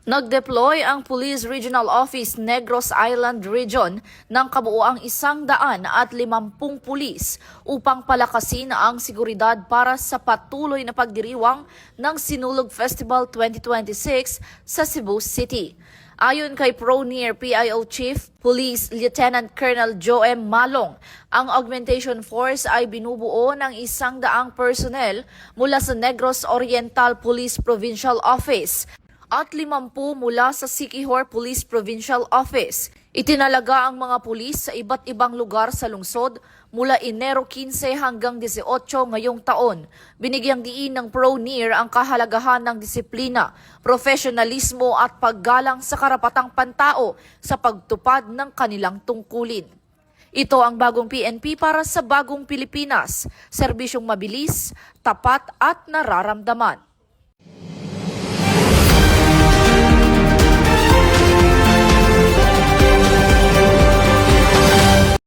Nag-deploy ang Police Regional Office Negros Island Region ng kabuuang 150 pulis upang palakasin ang seguridad para sa patuloy na pagdiriwang ng Sinulog Festival 2026 sa Cebu City. Ayon kay Pro-Near PIO Chief Police Lieutenant Colonel Joem Malong, ang augmentation force ay binubuo ng 100 personnel mula sa Negros Oriental Police Provincial Office at 50 mula sa Siquijor Police Provincial Office. Itinalaga ang mga pulis sa iba't ibang lugar sa lungsod mula Enero 15 hanggang 18 ngayong taon. Binigyang diin ng Pro-Near ang kahalagahan ng disiplina, profesionalismo at paggalang sa karapatang pantao sa pagtupad ng kanilang tungkulin. Ito ang bagong PNP para sa bagong Pilipinas, serbisyong mabilis, tapat at nararamdaman.